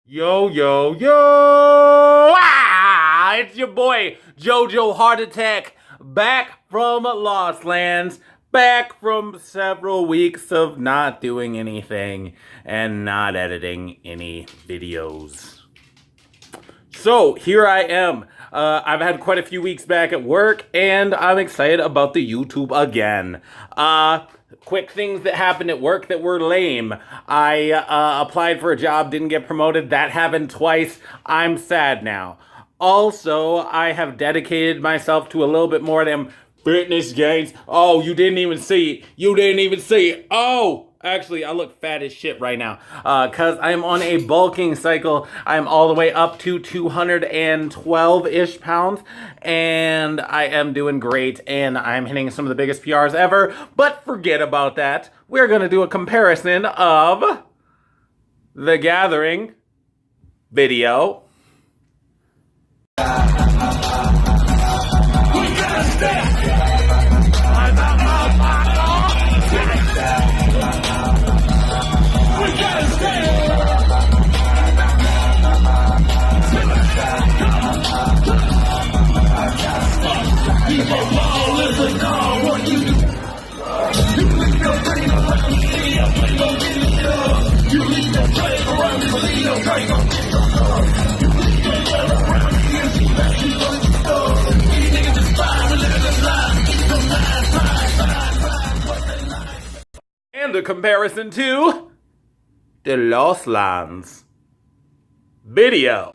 Yo, yo, yo! It's your boy, JoJo Heart Attack, back from Lost Lands, back from several weeks of not doing anything and not editing any videos. So, here I am. I've had quite a few weeks back at work, and I'm excited about the YouTube again. Quick things that happened at work that were lame. I applied for a job, didn't get promoted. That happened twice. I'm sad now. Also, I have dedicated myself to a little bit more of them fitness gains. Oh, you didn't even see it. You didn't even see it. Oh! Actually, I look fat as shit right now because I'm on a bulking cycle. I'm all the way up to 212-ish pounds, and I am doing great, and I'm hitting some of the biggest PRs ever. But forget about that. We're going to do a comparison of the Gathering video. And a comparison to the Lost Lands video.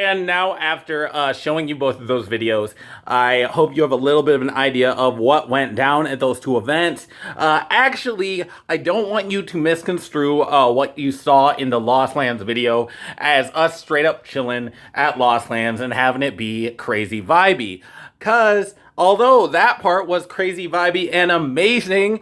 And now, after showing you both of those videos, I hope you have a little bit of an idea of what went down at those two events. Actually, I don't want you to misconstrue what you saw in the Lost Lands video as us straight up chilling at Lost Lands and having it be crazy vibey. Because although that part was crazy vibey and amazing,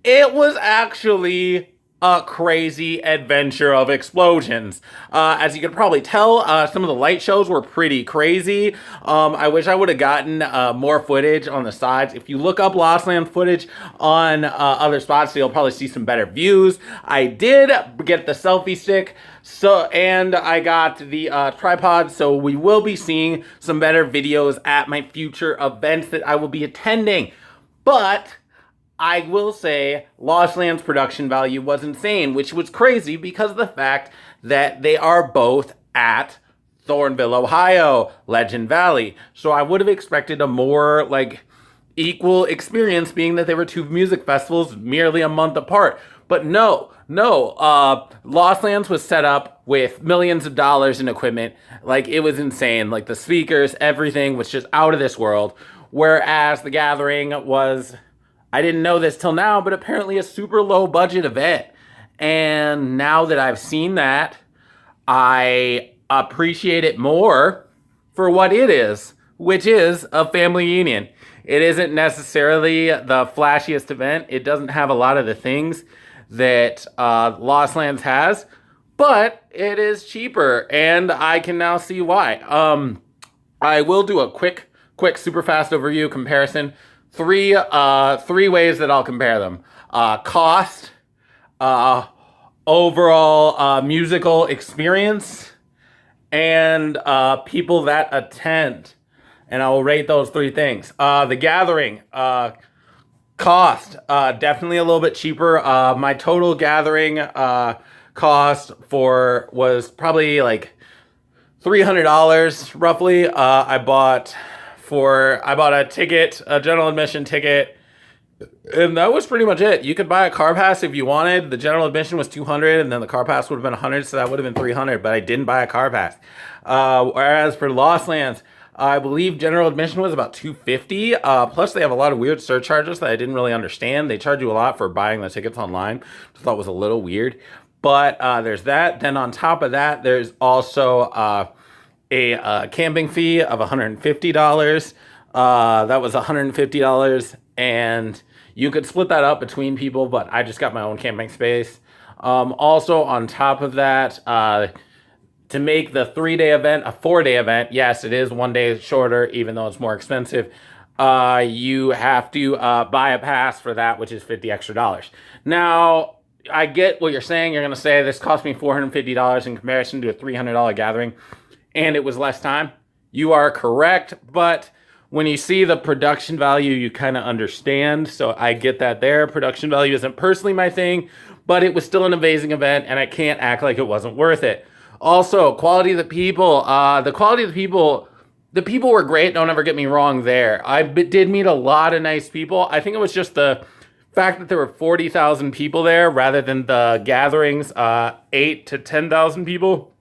it was actually a crazy adventure of explosions. As you can probably tell, some of the light shows were pretty crazy. I wish I would have gotten more footage on the sides. If you look up Lost Land footage on other spots, you'll probably see some better views. I did get the selfie stick, and I got the tripod, so we will be seeing some better videos at my future events that I will be attending. But I will say Lost Lands production value was insane, which was crazy because of the fact that they are both at Thornville, Ohio, Legend Valley. So I would have expected a more equal experience, being that they were two music festivals merely a month apart. But no. Lost Lands was set up with millions of dollars in equipment. It was insane. The speakers, everything was just out of this world. Whereas the Gathering was, I didn't know this till now, but apparently a super low budget event. And now that I've seen that, I appreciate it more for what it is, which is a family union. It isn't necessarily the flashiest event. It doesn't have a lot of the things that Lost Lands has, but it is cheaper, and I can now see why. I will do a quick, super fast overview comparison. Three ways that I'll compare them. Cost, overall musical experience, and people that attend. And I will rate those three things. The Gathering, cost, definitely a little bit cheaper. My total Gathering cost was probably $300 roughly. I bought a ticket, a general admission ticket, and that was pretty much it. You could buy a car pass if you wanted. The general admission was $200, and then the car pass would have been $100, so that would have been $300, but I didn't buy a car pass. Whereas for Lost Lands, I believe general admission was about $250. Plus, they have a lot of weird surcharges that I didn't really understand. They charge you a lot for buying the tickets online, which I thought was a little weird. But there's that. Then on top of that, there's also a camping fee of $150. That was $150, and you could split that up between people, but I just got my own camping space. Also, on top of that, to make the 3-day event a 4-day event, yes, it is 1 day shorter, even though it's more expensive. you have to buy a pass for that, which is $50 extra. Now, I get what you're saying. You're going to say this cost me $450 in comparison to a $300 gathering, and it was less time. You are correct, but when you see the production value, you kind of understand. So I get that there. Production value isn't personally my thing, but it was still an amazing event, and I can't act like it wasn't worth it. Also, quality of the people. The people were great. Don't ever get me wrong there. I did meet a lot of nice people. I think it was just the fact that there were 40,000 people there rather than the gatherings, 8 to 10,000 people,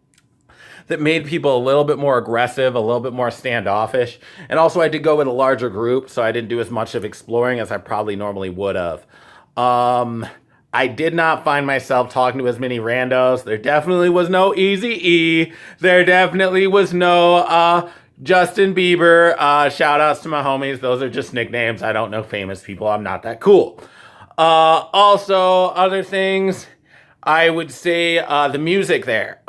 that made people a little bit more aggressive, a little bit more standoffish. And also I did go with a larger group, so I didn't do as much of exploring as I probably normally would have. I did not find myself talking to as many randos. There definitely was no Eazy. There definitely was no Justin Bieber. Shout outs to my homies. Those are just nicknames. I don't know famous people. I'm not that cool. Also, other things, I would say the music there.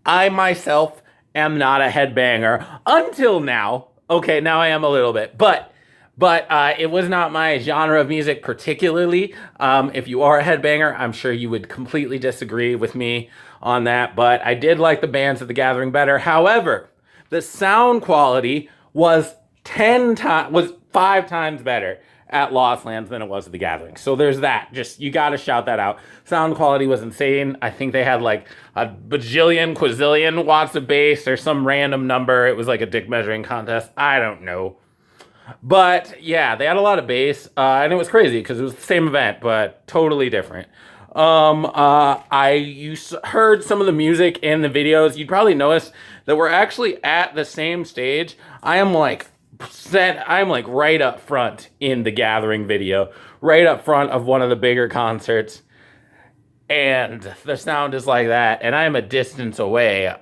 I myself am not a headbanger until now. Okay, now I am a little bit, but it was not my genre of music particularly. If you are a headbanger, I'm sure you would completely disagree with me on that, but I did like the bands at the gathering better. However, the sound quality was 5 times better at Lost Lands than it was at the gathering. So there's that. Just, you gotta shout that out. Sound quality was insane. I think they had like a quazillion watts of bass or some random number. It was like a dick measuring contest. I don't know. But yeah, they had a lot of bass, and it was crazy because it was the same event, but totally different. You heard some of the music in the videos. You'd probably notice that we're actually at the same stage. I'm like right up front in the gathering video, right up front of one of the bigger concerts, and the sound is like that, and I'm a distance away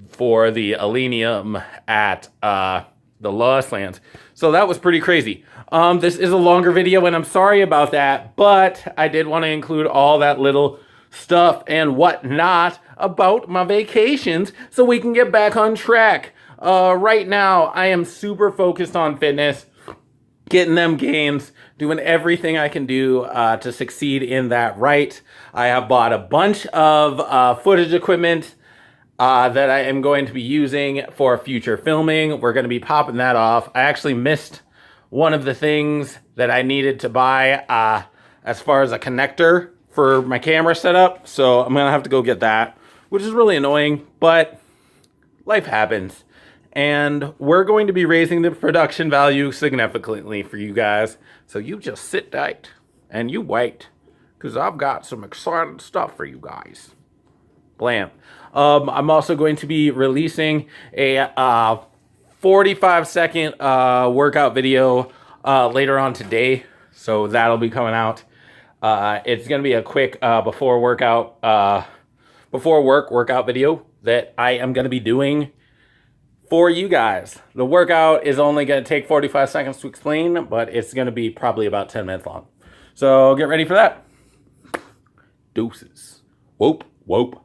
for the Elenium at the Lost Lands. So that was pretty crazy. This is a longer video, and I'm sorry about that, but I did want to include all that little stuff and whatnot about my vacations so we can get back on track. Right now, I am super focused on fitness, getting them gains, doing everything I can do to succeed in that right. I have bought a bunch of footage equipment that I am going to be using for future filming. We're going to be popping that off. I actually missed one of the things that I needed to buy as far as a connector for my camera setup, so I'm going to have to go get that, which is really annoying, but life happens. And we're going to be raising the production value significantly for you guys. So you just sit tight and you wait, because I've got some exciting stuff for you guys. Blam. I'm also going to be releasing a 45-second workout video later on today. So that'll be coming out. It's going to be a quick before work workout video that I am going to be doing for you guys. The workout is only going to take 45 seconds to explain, but it's going to be probably about 10 minutes long. So get ready for that. Deuces. Whoop, whoop.